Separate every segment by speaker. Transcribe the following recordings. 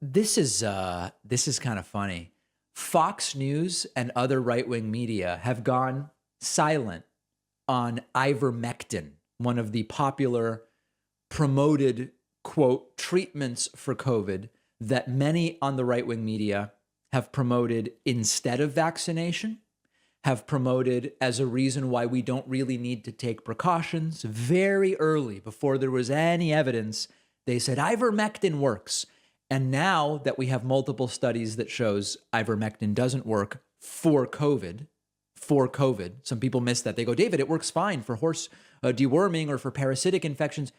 Speaker 1: This is kind of funny. Fox News and other right-wing media have gone silent on ivermectin, one of the popular promoted, quote, treatments for COVID that many on the right-wing media have promoted instead of vaccination, have promoted as a reason why we don't really need to take precautions. Very early, before there was any evidence, they said ivermectin works. And now that we have multiple studies that shows ivermectin doesn't work for COVID, some people miss that. They go, David, it works fine for horse deworming or for parasitic infections.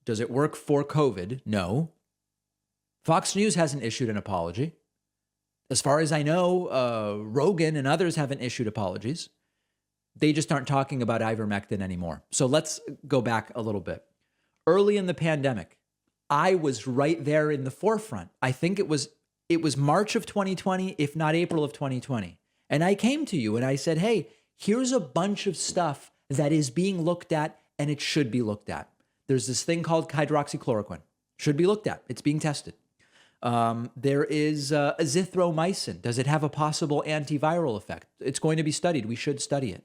Speaker 1: Does it work for COVID? No. Fox News hasn't issued an apology. As far as I know, Rogan and others haven't issued apologies. They just aren't talking about ivermectin anymore. So let's go back a little bit. Early in the pandemic, I was right there in the forefront. I think it was March of 2020, if not April of 2020. And I came to you and I said, hey, here's a bunch of stuff that is being looked at and it should be looked at. There's this thing called hydroxychloroquine. Should be looked at. It's being tested. There is azithromycin. Does it have a possible antiviral effect? It's going to be studied. We should study it.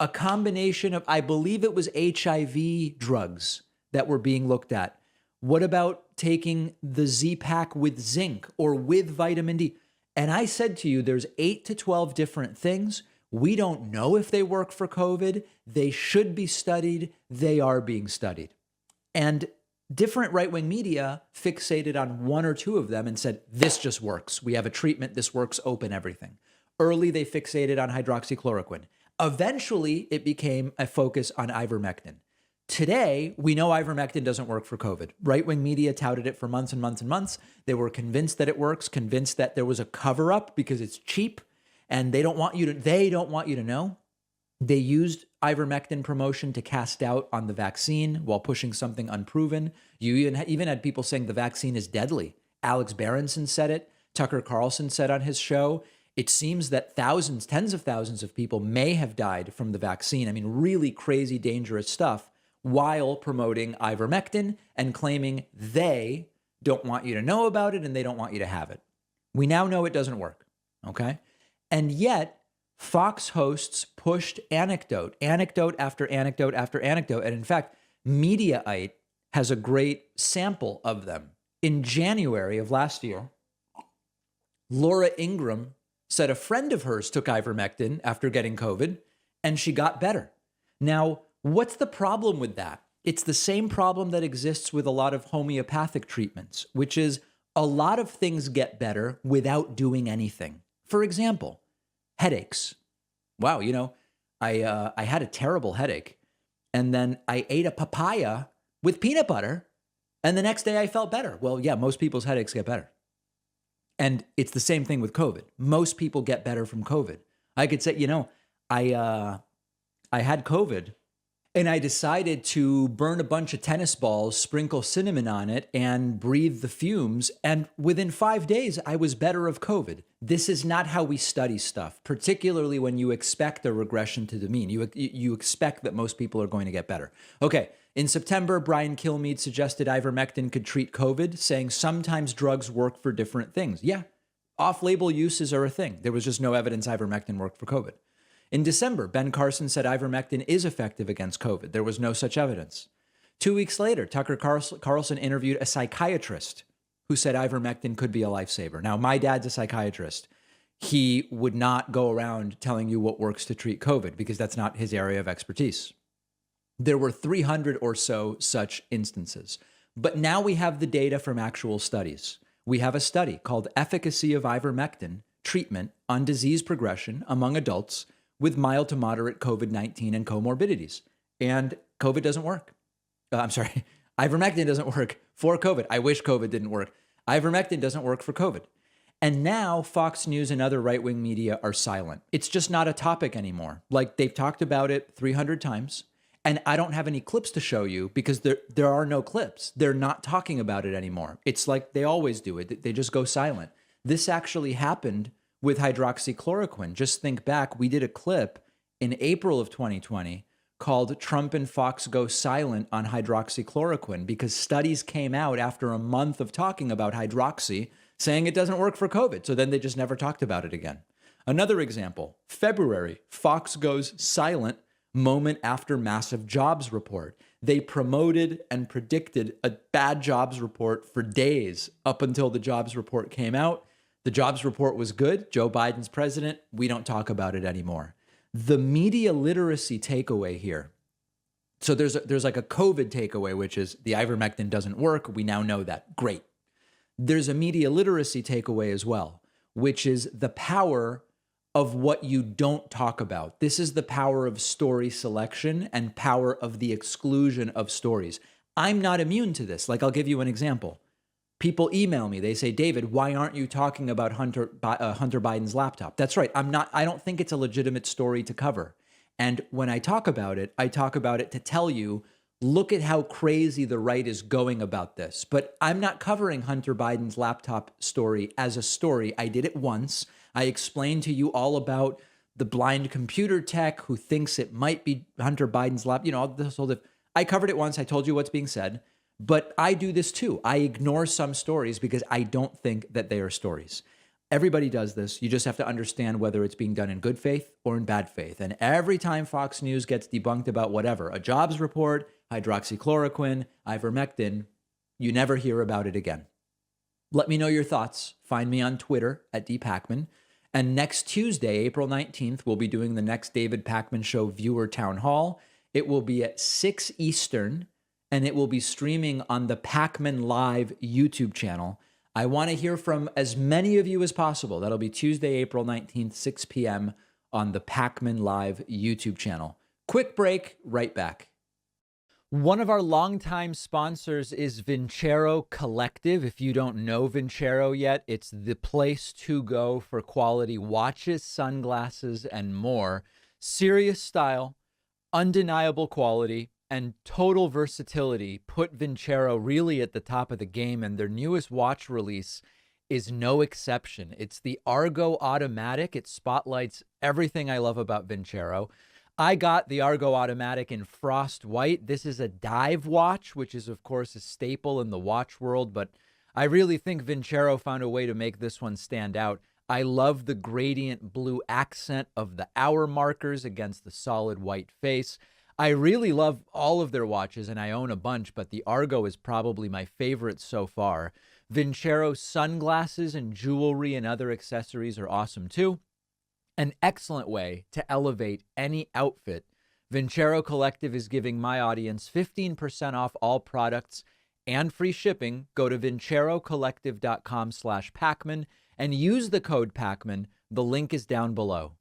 Speaker 1: A combination of, I believe it was HIV drugs that were being looked at. What about taking the Z-Pak with zinc or with vitamin D? And I said to you, there's 8 to 12 different things. We don't know if they work for COVID. They should be studied. They are being studied. And different right-wing media fixated on 1 or 2 of them and said, this just works. We have a treatment. This works. Open everything. Early, they fixated on hydroxychloroquine. Eventually, it became a focus on ivermectin. Today, we know ivermectin doesn't work for COVID. Right-wing media touted it for months and months and months. They were convinced that it works, convinced that there was a cover-up because it's cheap, and they don't want you to know. They used ivermectin promotion to cast doubt on the vaccine while pushing something unproven. You even had people saying the vaccine is deadly. Alex Berenson said it. Tucker Carlson said on his show. It seems that thousands, tens of thousands of people may have died from the vaccine. I mean, really crazy, dangerous stuff, while promoting ivermectin and claiming they don't want you to know about it and they don't want you to have it. We now know it doesn't work, okay? And yet, Fox hosts pushed anecdote after anecdote after anecdote. And in fact, Mediaite has a great sample of them. In January of last year, Laura Ingraham said a friend of hers took ivermectin after getting COVID and she got better. Now, what's the problem with that? It's the same problem that exists with a lot of homeopathic treatments, which is a lot of things get better without doing anything. For example, headaches. Wow, I had a terrible headache, and then I ate a papaya with peanut butter, and the next day I felt better. Well, yeah, most people's headaches get better. And it's the same thing with COVID. Most people get better from COVID. I could say, I had COVID, and I decided to burn a bunch of tennis balls, sprinkle cinnamon on it, and breathe the fumes. And within 5 days, I was better of COVID. This is not how we study stuff, particularly when you expect a regression to the mean. You expect that most people are going to get better. Okay, in September, Brian Kilmeade suggested ivermectin could treat COVID, saying sometimes drugs work for different things. Yeah, off-label uses are a thing. There was just no evidence ivermectin worked for COVID. In December, Ben Carson said ivermectin is effective against COVID. There was no such evidence. 2 weeks later, Tucker Carlson interviewed a psychiatrist who said ivermectin could be a lifesaver. Now, my dad's a psychiatrist. He would not go around telling you what works to treat COVID because that's not his area of expertise. There were 300 or so such instances. But now we have the data from actual studies. We have a study called Efficacy of Ivermectin Treatment on Disease Progression Among Adults with Mild to Moderate COVID-19 and Comorbidities. And COVID doesn't work. Ivermectin doesn't work for COVID. I wish COVID didn't work. Ivermectin doesn't work for COVID. And now Fox News and other right-wing media are silent. It's just not a topic anymore. Like, they've talked about it 300 times. And I don't have any clips to show you because there are no clips. They're not talking about it anymore. It's like they always do it. They just go silent. This actually happened with hydroxychloroquine. Just think back, we did a clip in April of 2020 called Trump and Fox Go Silent on Hydroxychloroquine, because studies came out after a month of talking about hydroxy saying it doesn't work for COVID. So then they just never talked about it again. Another example, February, Fox goes silent moment after massive jobs report. They promoted and predicted a bad jobs report for days up until the jobs report came out. The jobs report was good. Joe Biden's president. We don't talk about it anymore. The media literacy takeaway here. So there's like a COVID takeaway, which is the ivermectin doesn't work. We now know that. Great. There's a media literacy takeaway as well, which is the power of what you don't talk about. This is the power of story selection and power of the exclusion of stories. I'm not immune to this. Like, I'll give you an example. People email me. They say, David, why aren't you talking about Hunter Biden's laptop? That's right. I don't think it's a legitimate story to cover. And when I talk about it to tell you, look at how crazy the right is going about this. But I'm not covering Hunter Biden's laptop story as a story. I did it once. I explained to you all about the blind computer tech who thinks it might be Hunter Biden's laptop. I covered it once. I told you what's being said. But I do this too. I ignore some stories because I don't think that they are stories. Everybody does this. You just have to understand whether it's being done in good faith or in bad faith. And every time Fox News gets debunked about whatever, a jobs report, hydroxychloroquine, ivermectin, you never hear about it again. Let me know your thoughts. Find me on Twitter at @dpacman. And next Tuesday, April 19th, we'll be doing the next David Pakman Show viewer town hall. It will be at 6 Eastern, and it will be streaming on the Pakman Live YouTube channel. I want to hear from as many of you as possible. That'll be Tuesday, April 19th, 6 p.m. on the Pakman Live YouTube channel. Quick break, right back. One of our longtime sponsors is Vincero Collective. If you don't know Vincero yet, it's the place to go for quality watches, sunglasses, and more. Serious style, undeniable quality, and total versatility put Vincero really at the top of the game, and their newest watch release is no exception. It's the Argo Automatic. It spotlights everything I love about Vincero. I got the Argo Automatic in frost white. This is a dive watch, which is, of course, a staple in the watch world, but I really think Vincero found a way to make this one stand out. I love the gradient blue accent of the hour markers against the solid white face. I really love all of their watches, and I own a bunch, but the Argo is probably my favorite so far. Vincero sunglasses and jewelry and other accessories are awesome too. An excellent way to elevate any outfit. Vincero Collective is giving my audience 15% off all products and free shipping. Go to vincerocollective.com/Pakman and use the code Pakman. The link is down below.